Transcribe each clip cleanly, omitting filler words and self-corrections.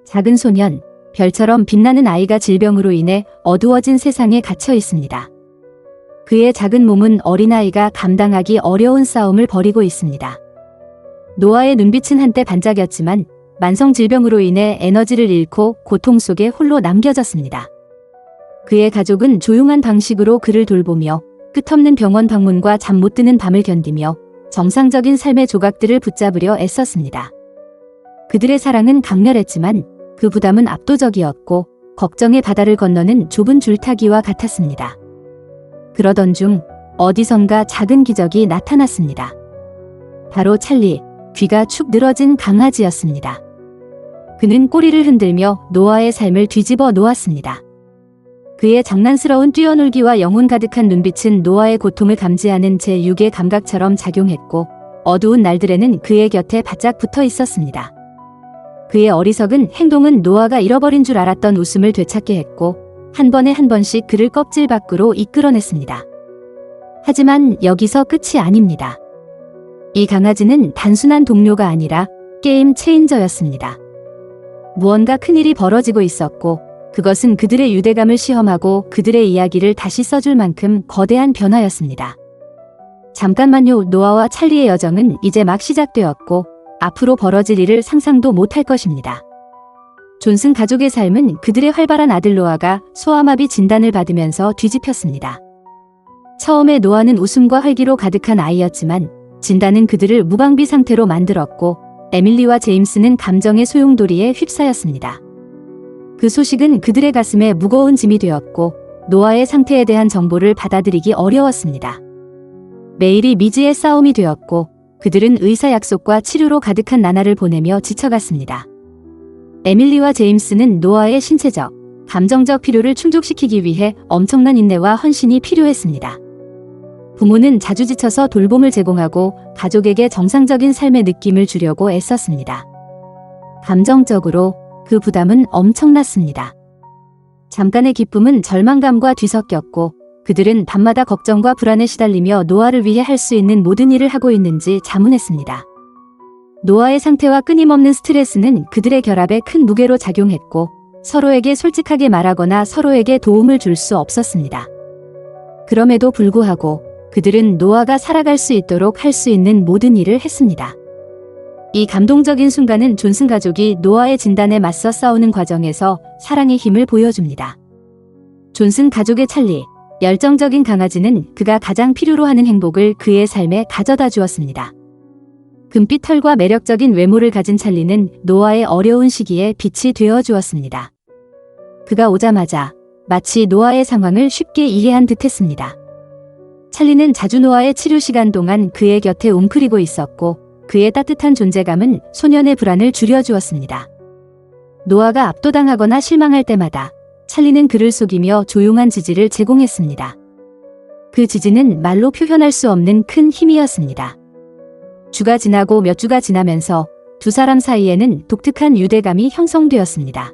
작은 소년, 별처럼 빛나는 아이가 질병으로 인해 어두워진 세상에 갇혀 있습니다. 그의 작은 몸은 어린아이가 감당하기 어려운 싸움을 벌이고 있습니다. 노아의 눈빛은 한때 반짝였지만 만성 질병으로 인해 에너지를 잃고 고통 속에 홀로 남겨졌습니다. 그의 가족은 조용한 방식으로 그를 돌보며 끝없는 병원 방문과 잠 못 드는 밤을 견디며 정상적인 삶의 조각들을 붙잡으려 애썼습니다. 그들의 사랑은 강렬했지만 그 부담은 압도적이었고 걱정의 바다를 건너는 좁은 줄타기와 같았습니다. 그러던 중 어디선가 작은 기적이 나타났습니다. 바로 찰리, 귀가 축 늘어진 강아지였습니다. 그는 꼬리를 흔들며 노아의 삶을 뒤집어 놓았습니다. 그의 장난스러운 뛰어놀기와 영혼 가득한 눈빛은 노아의 고통을 감지하는 제6의 감각처럼 작용했고 어두운 날들에는 그의 곁에 바짝 붙어 있었습니다. 그의 어리석은 행동은 노아가 잃어버린 줄 알았던 웃음을 되찾게 했고 한 번에 한 번씩 그를 껍질 밖으로 이끌어냈습니다. 하지만 여기서 끝이 아닙니다. 이 강아지는 단순한 동료가 아니라 게임 체인저였습니다. 무언가 큰일이 벌어지고 있었고 그것은 그들의 유대감을 시험하고 그들의 이야기를 다시 써줄 만큼 거대한 변화였습니다. 잠깐만요. 노아와 찰리의 여정은 이제 막 시작되었고 앞으로 벌어질 일을 상상도 못할 것입니다. 존슨 가족의 삶은 그들의 활발한 아들 노아가 소아마비 진단을 받으면서 뒤집혔습니다. 처음에 노아는 웃음과 활기로 가득한 아이였지만 진단은 그들을 무방비 상태로 만들었고 에밀리와 제임스는 감정의 소용돌이에 휩싸였습니다. 그 소식은 그들의 가슴에 무거운 짐이 되었고 노아의 상태에 대한 정보를 받아들이기 어려웠습니다. 매일이 미지의 싸움이 되었고 그들은 의사 약속과 치료로 가득한 나날을 보내며 지쳐갔습니다. 에밀리와 제임스는 노아의 신체적, 감정적 필요를 충족시키기 위해 엄청난 인내와 헌신이 필요했습니다. 부모는 자주 지쳐서 돌봄을 제공하고 가족에게 정상적인 삶의 느낌을 주려고 애썼습니다. 감정적으로 그 부담은 엄청났습니다. 잠깐의 기쁨은 절망감과 뒤섞였고 그들은 밤마다 걱정과 불안에 시달리며 노아를 위해 할 수 있는 모든 일을 하고 있는지 자문했습니다. 노아의 상태와 끊임없는 스트레스는 그들의 결합에 큰 무게로 작용했고 서로에게 솔직하게 말하거나 서로에게 도움을 줄 수 없었습니다. 그럼에도 불구하고 그들은 노아가 살아갈 수 있도록 할 수 있는 모든 일을 했습니다. 이 감동적인 순간은 존슨 가족이 노아의 진단에 맞서 싸우는 과정에서 사랑의 힘을 보여줍니다. 존슨 가족의 찰리, 열정적인 강아지는 그가 가장 필요로 하는 행복을 그의 삶에 가져다 주었습니다. 금빛 털과 매력적인 외모를 가진 찰리는 노아의 어려운 시기에 빛이 되어 주었습니다. 그가 오자마자 마치 노아의 상황을 쉽게 이해한 듯했습니다. 찰리는 자주 노아의 치료 시간 동안 그의 곁에 웅크리고 있었고 그의 따뜻한 존재감은 소년의 불안을 줄여주었습니다. 노아가 압도당하거나 실망할 때마다 찰리는 그를 속이며 조용한 지지를 제공했습니다. 그 지지는 말로 표현할 수 없는 큰 힘이었습니다. 주가 지나고 몇 주가 지나면서 두 사람 사이에는 독특한 유대감이 형성되었습니다.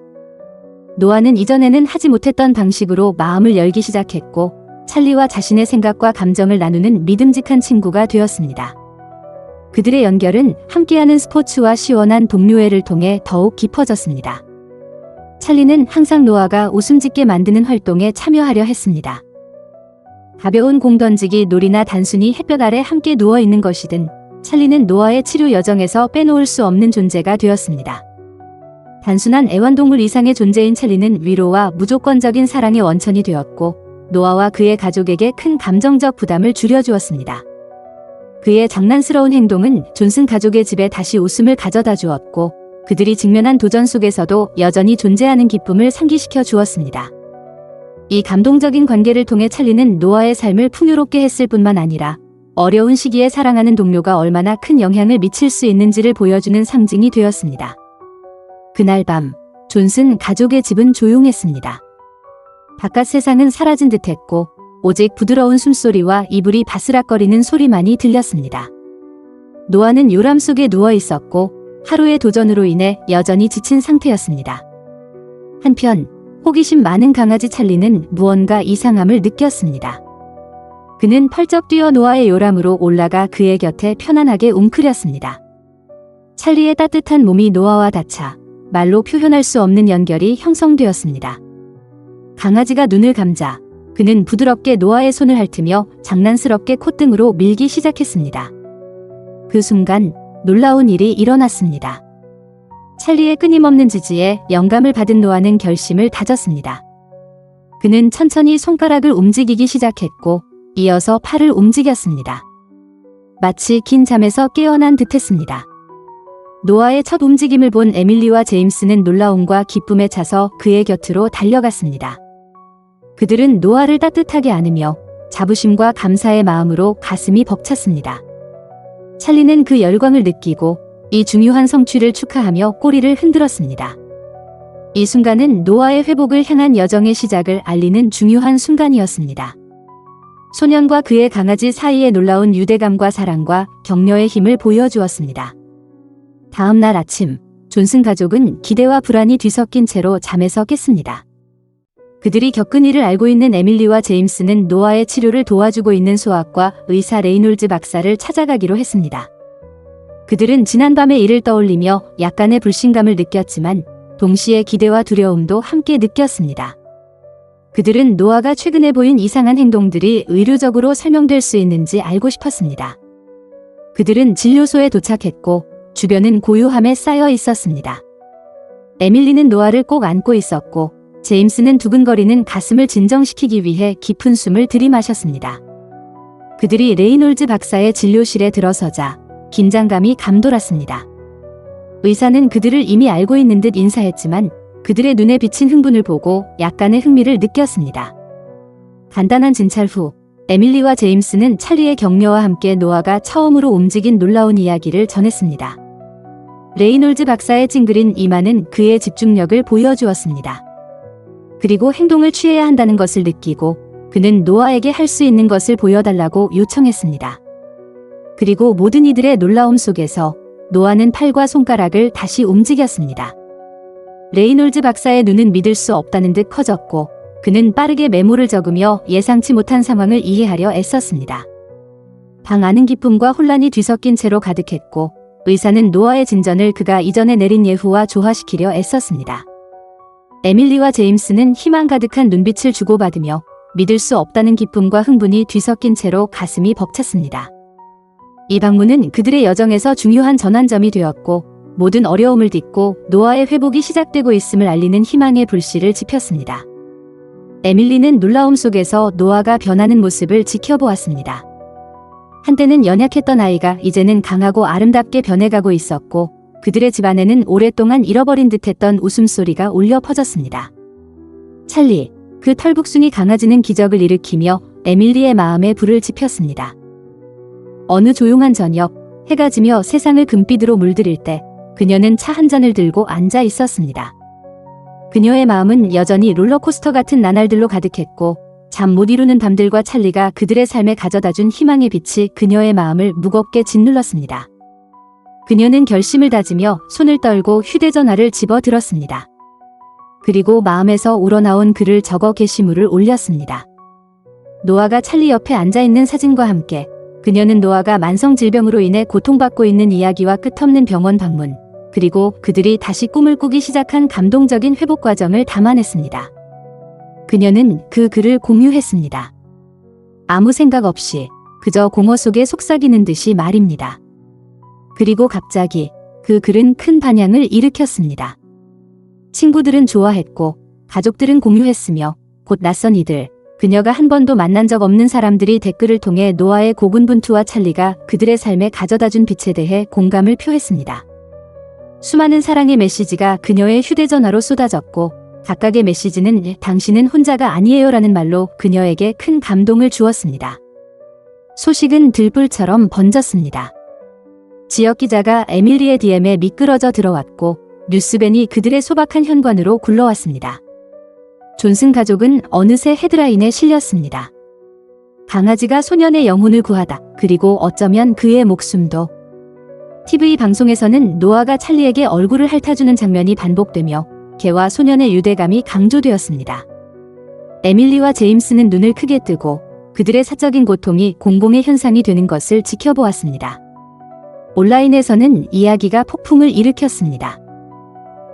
노아는 이전에는 하지 못했던 방식으로 마음을 열기 시작했고 찰리와 자신의 생각과 감정을 나누는 믿음직한 친구가 되었습니다. 그들의 연결은 함께하는 스포츠와 시원한 동료회를 통해 더욱 깊어졌습니다. 찰리는 항상 노아가 웃음 짓게 만드는 활동에 참여하려 했습니다. 가벼운 공 던지기 놀이나 단순히 햇볕 아래 함께 누워있는 것이든 찰리는 노아의 치료 여정에서 빼놓을 수 없는 존재가 되었습니다. 단순한 애완동물 이상의 존재인 찰리는 위로와 무조건적인 사랑의 원천이 되었고 노아와 그의 가족에게 큰 감정적 부담을 줄여주었습니다. 그의 장난스러운 행동은 존슨 가족의 집에 다시 웃음을 가져다 주었고 그들이 직면한 도전 속에서도 여전히 존재하는 기쁨을 상기시켜 주었습니다. 이 감동적인 관계를 통해 찰리는 노아의 삶을 풍요롭게 했을 뿐만 아니라 어려운 시기에 사랑하는 동료가 얼마나 큰 영향을 미칠 수 있는지를 보여주는 상징이 되었습니다. 그날 밤, 존슨 가족의 집은 조용했습니다. 바깥 세상은 사라진 듯했고 오직 부드러운 숨소리와 이불이 바스락거리는 소리만이 들렸습니다. 노아는 요람 속에 누워 있었고 하루의 도전으로 인해 여전히 지친 상태였습니다. 한편 호기심 많은 강아지 찰리는 무언가 이상함을 느꼈습니다. 그는 펄쩍 뛰어 노아의 요람으로 올라가 그의 곁에 편안하게 웅크렸습니다. 찰리의 따뜻한 몸이 노아와 닿자 말로 표현할 수 없는 연결이 형성되었습니다. 강아지가 눈을 감자 그는 부드럽게 노아의 손을 핥으며 장난스럽게 콧등으로 밀기 시작했습니다. 그 순간 놀라운 일이 일어났습니다. 찰리의 끊임없는 지지에 영감을 받은 노아는 결심을 다졌습니다. 그는 천천히 손가락을 움직이기 시작했고 이어서 팔을 움직였습니다. 마치 긴 잠에서 깨어난 듯했습니다. 노아의 첫 움직임을 본 에밀리와 제임스는 놀라움과 기쁨에 차서 그의 곁으로 달려갔습니다. 그들은 노아를 따뜻하게 안으며 자부심과 감사의 마음으로 가슴이 벅찼습니다. 찰리는 그 열광을 느끼고 이 중요한 성취를 축하하며 꼬리를 흔들었습니다. 이 순간은 노아의 회복을 향한 여정의 시작을 알리는 중요한 순간이었습니다. 소년과 그의 강아지 사이의 놀라운 유대감과 사랑과 격려의 힘을 보여주었습니다. 다음 날 아침, 존슨 가족은 기대와 불안이 뒤섞인 채로 잠에서 깼습니다. 그들이 겪은 일을 알고 있는 에밀리와 제임스는 노아의 치료를 도와주고 있는 소아과 의사 레이놀즈 박사를 찾아가기로 했습니다. 그들은 지난밤의 일을 떠올리며 약간의 불신감을 느꼈지만 동시에 기대와 두려움도 함께 느꼈습니다. 그들은 노아가 최근에 보인 이상한 행동들이 의료적으로 설명될 수 있는지 알고 싶었습니다. 그들은 진료소에 도착했고 주변은 고요함에 쌓여 있었습니다. 에밀리는 노아를 꼭 안고 있었고 제임스는 두근거리는 가슴을 진정시키기 위해 깊은 숨을 들이마셨습니다. 그들이 레이놀즈 박사의 진료실에 들어서자 긴장감이 감돌았습니다. 의사는 그들을 이미 알고 있는 듯 인사했지만 그들의 눈에 비친 흥분을 보고 약간의 흥미를 느꼈습니다. 간단한 진찰 후 에밀리와 제임스는 찰리의 격려와 함께 노아가 처음으로 움직인 놀라운 이야기를 전했습니다. 레이놀즈 박사의 찡그린 이마는 그의 집중력을 보여주었습니다. 그리고 행동을 취해야 한다는 것을 느끼고 그는 노아에게 할 수 있는 것을 보여달라고 요청했습니다. 그리고 모든 이들의 놀라움 속에서 노아는 팔과 손가락을 다시 움직였습니다. 레이놀즈 박사의 눈은 믿을 수 없다는 듯 커졌고 그는 빠르게 메모를 적으며 예상치 못한 상황을 이해하려 애썼습니다. 방 안은 기쁨과 혼란이 뒤섞인 채로 가득했고 의사는 노아의 진전을 그가 이전에 내린 예후와 조화시키려 애썼습니다. 에밀리와 제임스는 희망 가득한 눈빛을 주고받으며 믿을 수 없다는 기쁨과 흥분이 뒤섞인 채로 가슴이 벅찼습니다. 이 방문은 그들의 여정에서 중요한 전환점이 되었고 모든 어려움을 딛고 노아의 회복이 시작되고 있음을 알리는 희망의 불씨를 지폈습니다. 에밀리는 놀라움 속에서 노아가 변하는 모습을 지켜보았습니다. 한때는 연약했던 아이가 이제는 강하고 아름답게 변해가고 있었고 그들의 집안에는 오랫동안 잃어버린 듯했던 웃음소리가 울려 퍼졌습니다. 찰리, 그 털북숭이 강아지는 기적을 일으키며 에밀리의 마음에 불을 지폈습니다. 어느 조용한 저녁, 해가 지며 세상을 금빛으로 물들일 때 그녀는 차 한 잔을 들고 앉아 있었습니다. 그녀의 마음은 여전히 롤러코스터 같은 나날들로 가득했고 잠 못 이루는 밤들과 찰리가 그들의 삶에 가져다준 희망의 빛이 그녀의 마음을 무겁게 짓눌렀습니다. 그녀는 결심을 다지며 손을 떨고 휴대전화를 집어들었습니다. 그리고 마음에서 우러나온 글을 적어 게시물을 올렸습니다. 노아가 찰리 옆에 앉아있는 사진과 함께 그녀는 노아가 만성 질병으로 인해 고통받고 있는 이야기와 끝없는 병원 방문, 그리고 그들이 다시 꿈을 꾸기 시작한 감동적인 회복 과정을 담아냈습니다. 그녀는 그 글을 공유했습니다. 아무 생각 없이 그저 공허 속에 속삭이는 듯이 말입니다. 그리고 갑자기 그 글은 큰 반향을 일으켰습니다. 친구들은 좋아했고 가족들은 공유했으며 곧 낯선 이들, 그녀가 한 번도 만난 적 없는 사람들이 댓글을 통해 노아의 고군분투와 찰리가 그들의 삶에 가져다준 빛에 대해 공감을 표했습니다. 수많은 사랑의 메시지가 그녀의 휴대전화로 쏟아졌고 각각의 메시지는 당신은 혼자가 아니에요라는 말로 그녀에게 큰 감동을 주었습니다. 소식은 들불처럼 번졌습니다. 지역기자가 에밀리의 DM에 미끄러져 들어왔고 뉴스밴이 그들의 소박한 현관으로 굴러왔습니다. 존슨 가족은 어느새 헤드라인에 실렸습니다. 강아지가 소년의 영혼을 구하다. 그리고 어쩌면 그의 목숨도. TV 방송에서는 노아가 찰리에게 얼굴을 핥아주는 장면이 반복되며 개와 소년의 유대감이 강조되었습니다. 에밀리와 제임스는 눈을 크게 뜨고 그들의 사적인 고통이 공공의 현상이 되는 것을 지켜보았습니다. 온라인에서는 이야기가 폭풍을 일으켰습니다.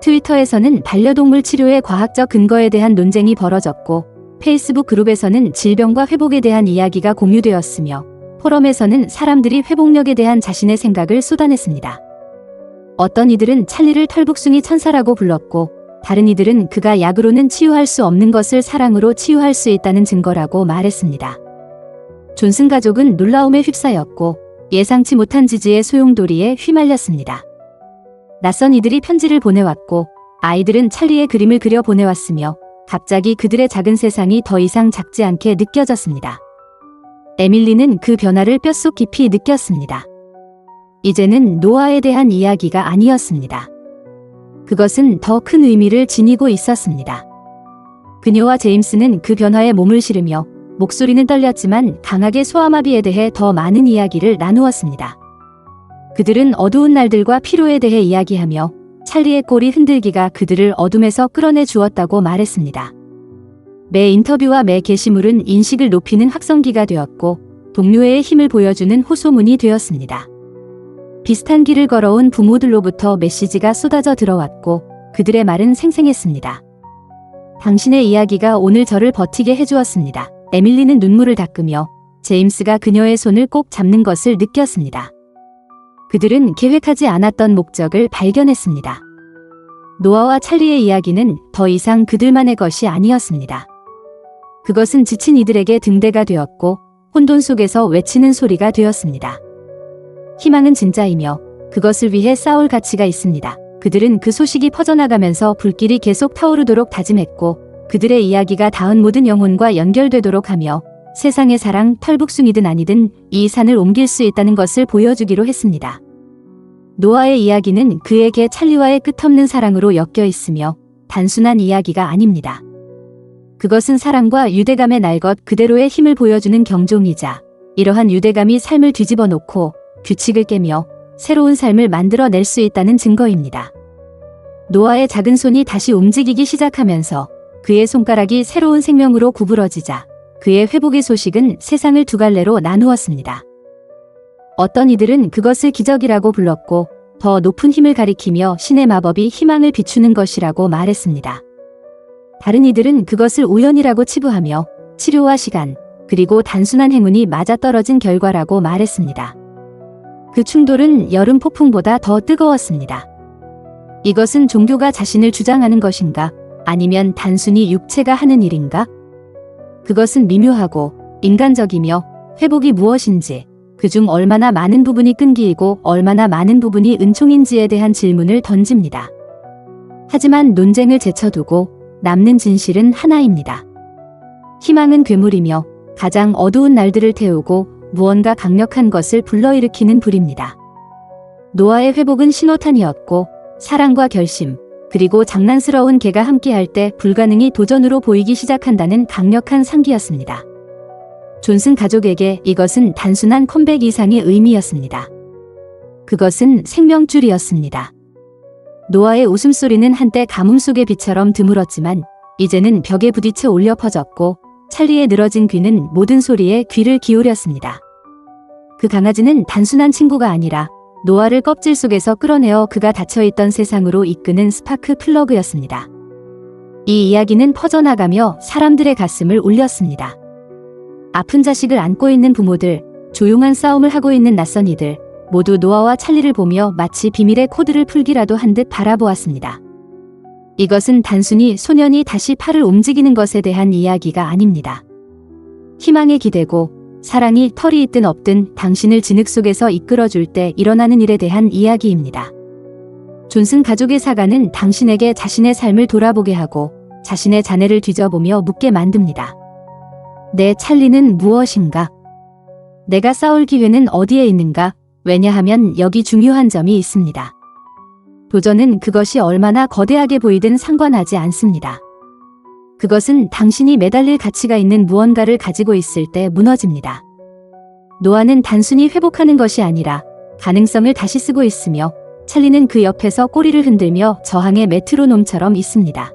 트위터에서는 반려동물 치료의 과학적 근거에 대한 논쟁이 벌어졌고, 페이스북 그룹에서는 질병과 회복에 대한 이야기가 공유되었으며, 포럼에서는 사람들이 회복력에 대한 자신의 생각을 쏟아냈습니다. 어떤 이들은 찰리를 털북숭이 천사라고 불렀고, 다른 이들은 그가 약으로는 치유할 수 없는 것을 사랑으로 치유할 수 있다는 증거라고 말했습니다. 존슨 가족은 놀라움에 휩싸였고, 예상치 못한 지지의 소용돌이에 휘말렸습니다. 낯선 이들이 편지를 보내왔고, 아이들은 찰리의 그림을 그려 보내왔으며, 갑자기 그들의 작은 세상이 더 이상 작지 않게 느껴졌습니다. 에밀리는 그 변화를 뼛속 깊이 느꼈습니다. 이제는 노아에 대한 이야기가 아니었습니다. 그것은 더 큰 의미를 지니고 있었습니다. 그녀와 제임스는 그 변화에 몸을 실으며 목소리는 떨렸지만 강하게 소아마비에 대해 더 많은 이야기를 나누었습니다. 그들은 어두운 날들과 피로에 대해 이야기하며 찰리의 꼬리 흔들기가 그들을 어둠에서 끌어내 주었다고 말했습니다. 매 인터뷰와 매 게시물은 인식을 높이는 확성기가 되었고 동료애의 힘을 보여주는 호소문이 되었습니다. 비슷한 길을 걸어온 부모들로부터 메시지가 쏟아져 들어왔고 그들의 말은 생생했습니다. 당신의 이야기가 오늘 저를 버티게 해주었습니다. 에밀리는 눈물을 닦으며 제임스가 그녀의 손을 꼭 잡는 것을 느꼈습니다. 그들은 계획하지 않았던 목적을 발견했습니다. 노아와 찰리의 이야기는 더 이상 그들만의 것이 아니었습니다. 그것은 지친 이들에게 등대가 되었고 혼돈 속에서 외치는 소리가 되었습니다. 희망은 진짜이며 그것을 위해 싸울 가치가 있습니다. 그들은 그 소식이 퍼져나가면서 불길이 계속 타오르도록 다짐했고 그들의 이야기가 닿은 모든 영혼과 연결되도록 하며 세상의 사랑, 털북숭이든 아니든 이 산을 옮길 수 있다는 것을 보여주기로 했습니다. 노아의 이야기는 그에게 찰리와의 끝없는 사랑으로 엮여 있으며 단순한 이야기가 아닙니다. 그것은 사랑과 유대감의 날 것 그대로의 힘을 보여주는 경종이자 이러한 유대감이 삶을 뒤집어 놓고 규칙을 깨며 새로운 삶을 만들어낼 수 있다는 증거입니다. 노아의 작은 손이 다시 움직이기 시작하면서 그의 손가락이 새로운 생명으로 구부러지자 그의 회복의 소식은 세상을 두 갈래로 나누었습니다. 어떤 이들은 그것을 기적이라고 불렀고 더 높은 힘을 가리키며 신의 마법이 희망을 비추는 것이라고 말했습니다. 다른 이들은 그것을 우연이라고 치부하며 치료와 시간 그리고 단순한 행운이 맞아떨어진 결과라고 말했습니다. 그 충돌은 여름 폭풍보다 더 뜨거웠습니다. 이것은 종교가 자신을 주장하는 것인가? 아니면 단순히 육체가 하는 일인가? 그것은 미묘하고 인간적이며 회복이 무엇인지, 그중 얼마나 많은 부분이 끈기이고 얼마나 많은 부분이 은총인지에 대한 질문을 던집니다. 하지만 논쟁을 제쳐두고 남는 진실은 하나입니다. 희망은 괴물이며 가장 어두운 날들을 태우고 무언가 강력한 것을 불러일으키는 불입니다. 노아의 회복은 신호탄이었고 사랑과 결심, 그리고 장난스러운 개가 함께할 때 불가능이 도전으로 보이기 시작한다는 강력한 상기였습니다. 존슨 가족에게 이것은 단순한 컴백 이상의 의미였습니다. 그것은 생명줄이었습니다. 노아의 웃음소리는 한때 가뭄 속의 비처럼 드물었지만 이제는 벽에 부딪혀 울려 퍼졌고 찰리의 늘어진 귀는 모든 소리에 귀를 기울였습니다. 그 강아지는 단순한 친구가 아니라 노아를 껍질 속에서 끌어내어 그가 닫혀있던 세상으로 이끄는 스파크 플러그였습니다. 이 이야기는 퍼져나가며 사람들의 가슴을 울렸습니다. 아픈 자식을 안고 있는 부모들, 조용한 싸움을 하고 있는 낯선 이들, 모두 노아와 찰리를 보며 마치 비밀의 코드를 풀기라도 한 듯 바라보았습니다. 이것은 단순히 소년이 다시 팔을 움직이는 것에 대한 이야기가 아닙니다. 희망에 기대고 사랑이 털이 있든 없든 당신을 진흙 속에서 이끌어줄 때 일어나는 일에 대한 이야기입니다. 존슨 가족의 사과는 당신에게 자신의 삶을 돌아보게 하고 자신의 자네를 뒤져보며 묻게 만듭니다. 내 찰리는 무엇인가? 내가 싸울 기회는 어디에 있는가? 왜냐하면 여기 중요한 점이 있습니다. 도전은 그것이 얼마나 거대하게 보이든 상관하지 않습니다. 그것은 당신이 매달릴 가치가 있는 무언가를 가지고 있을 때 무너집니다. 노아는 단순히 회복하는 것이 아니라 가능성을 다시 쓰고 있으며 찰리는 그 옆에서 꼬리를 흔들며 저항의 메트로놈처럼 있습니다.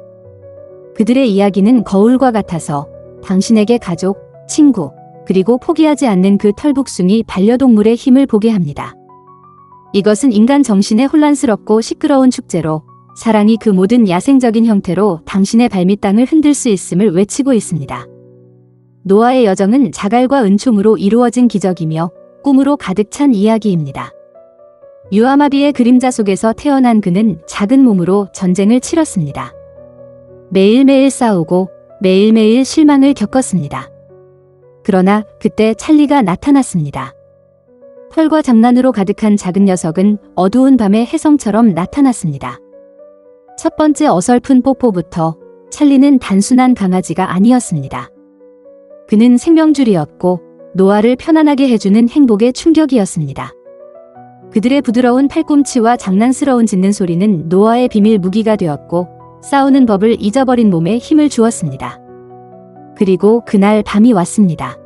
그들의 이야기는 거울과 같아서 당신에게 가족, 친구, 그리고 포기하지 않는 그 털북숭이 반려동물의 힘을 보게 합니다. 이것은 인간 정신의 혼란스럽고 시끄러운 축제로 사랑이 그 모든 야생적인 형태로 당신의 발밑땅을 흔들 수 있음을 외치고 있습니다. 노아의 여정은 자갈과 은총으로 이루어진 기적이며 꿈으로 가득 찬 이야기입니다. 유아마비의 그림자 속에서 태어난 그는 작은 몸으로 전쟁을 치렀습니다. 매일매일 싸우고 매일매일 실망을 겪었습니다. 그러나 그때 찰리가 나타났습니다. 털과 장난으로 가득한 작은 녀석은 어두운 밤의 혜성처럼 나타났습니다. 첫 번째 어설픈 뽀뽀부터 찰리는 단순한 강아지가 아니었습니다. 그는 생명줄이었고 노아를 편안하게 해주는 행복의 충격이었습니다. 그들의 부드러운 팔꿈치와 장난스러운 짖는 소리는 노아의 비밀 무기가 되었고 싸우는 법을 잊어버린 몸에 힘을 주었습니다. 그리고 그날 밤이 왔습니다.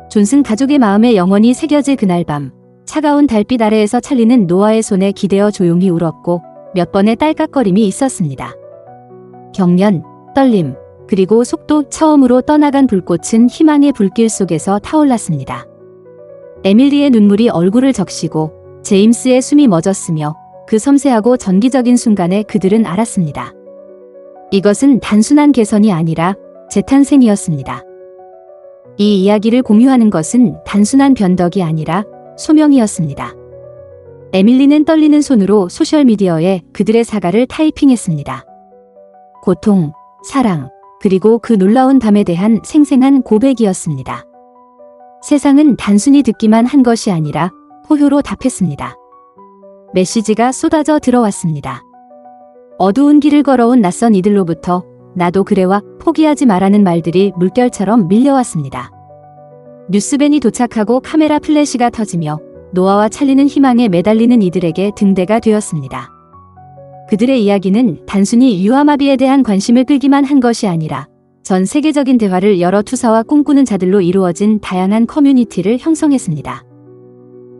존슨 가족의 마음에 영원히 새겨질 그날 밤, 차가운 달빛 아래에서 찰리는 노아의 손에 기대어 조용히 울었고 몇 번의 딸깍거림이 있었습니다. 경련, 떨림, 그리고 속도. 처음으로 떠나간 불꽃은 희망의 불길 속에서 타올랐습니다. 에밀리의 눈물이 얼굴을 적시고 제임스의 숨이 멎었으며 그 섬세하고 전기적인 순간에 그들은 알았습니다. 이것은 단순한 개선이 아니라 재탄생이었습니다. 이 이야기를 공유하는 것은 단순한 변덕이 아니라 소명이었습니다. 에밀리는 떨리는 손으로 소셜미디어에 그들의 사과를 타이핑했습니다. 고통, 사랑, 그리고 그 놀라운 밤에 대한 생생한 고백이었습니다. 세상은 단순히 듣기만 한 것이 아니라 포효로 답했습니다. 메시지가 쏟아져 들어왔습니다. 어두운 길을 걸어온 낯선 이들로부터 나도 그래와 포기하지 말라는 말들이 물결처럼 밀려왔습니다. 뉴스밴이 도착하고 카메라 플래시가 터지며 노아와 찰리는 희망에 매달리는 이들에게 등대가 되었습니다. 그들의 이야기는 단순히 유아마비에 대한 관심을 끌기만 한 것이 아니라 전 세계적인 대화를 열어 투사와 꿈꾸는 자들로 이루어진 다양한 커뮤니티를 형성했습니다.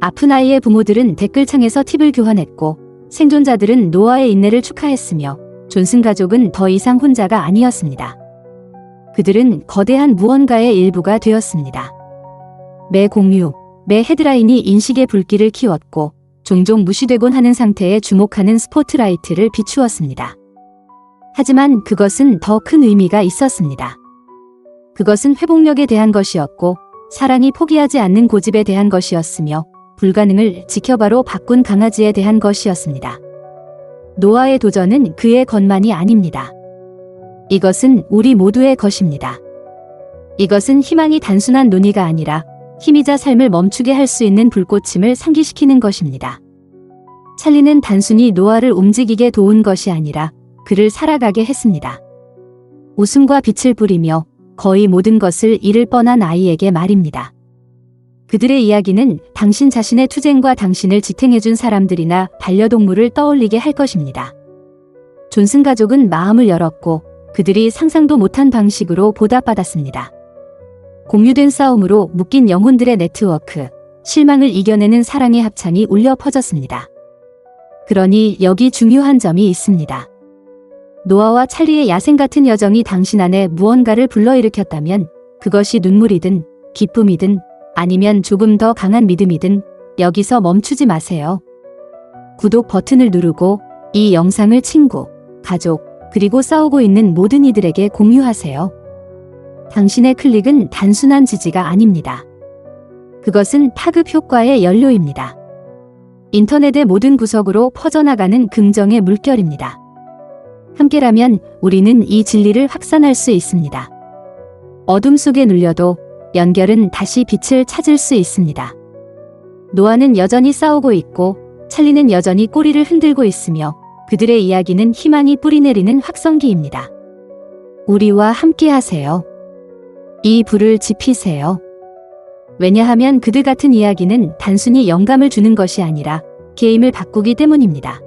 아픈 아이의 부모들은 댓글창에서 팁을 교환했고 생존자들은 노아의 인내를 축하했으며 존슨 가족은 더 이상 혼자가 아니었습니다. 그들은 거대한 무언가의 일부가 되었습니다. 매 공유, 매 헤드라인이 인식의 불길을 키웠고 종종 무시되곤 하는 상태에 주목하는 스포트라이트를 비추었습니다. 하지만 그것은 더 큰 의미가 있었습니다. 그것은 회복력에 대한 것이었고 사랑이 포기하지 않는 고집에 대한 것이었으며 불가능을 지켜바로 바꾼 강아지에 대한 것이었습니다. 노아의 도전은 그의 것만이 아닙니다. 이것은 우리 모두의 것입니다. 이것은 희망이 단순한 논의가 아니라 힘이자 삶을 멈추게 할 수 있는 불꽃임을 상기시키는 것입니다. 찰리는 단순히 노아를 움직이게 도운 것이 아니라 그를 살아가게 했습니다. 웃음과 빛을 뿌리며 거의 모든 것을 잃을 뻔한 아이에게 말입니다. 그들의 이야기는 당신 자신의 투쟁과 당신을 지탱해준 사람들이나 반려동물을 떠올리게 할 것입니다. 존슨 가족은 마음을 열었고 그들이 상상도 못한 방식으로 보답받았습니다. 공유된 싸움으로 묶인 영혼들의 네트워크, 실망을 이겨내는 사랑의 합창이 울려 퍼졌습니다. 그러니 여기 중요한 점이 있습니다. 노아와 찰리의 야생 같은 여정이 당신 안에 무언가를 불러일으켰다면 그것이 눈물이든 기쁨이든 아니면 조금 더 강한 믿음이든 여기서 멈추지 마세요. 구독 버튼을 누르고 이 영상을 친구, 가족, 그리고 싸우고 있는 모든 이들에게 공유하세요. 당신의 클릭은 단순한 지지가 아닙니다. 그것은 파급 효과의 연료입니다. 인터넷의 모든 구석으로 퍼져나가는 긍정의 물결입니다. 함께라면 우리는 이 진리를 확산할 수 있습니다. 어둠 속에 눌려도 연결은 다시 빛을 찾을 수 있습니다. 노아는 여전히 싸우고 있고 찰리는 여전히 꼬리를 흔들고 있으며 그들의 이야기는 희망이 뿌리내리는 확성기입니다. 우리와 함께하세요. 이 불을 지피세요. 왜냐하면 그들 같은 이야기는 단순히 영감을 주는 것이 아니라 게임을 바꾸기 때문입니다.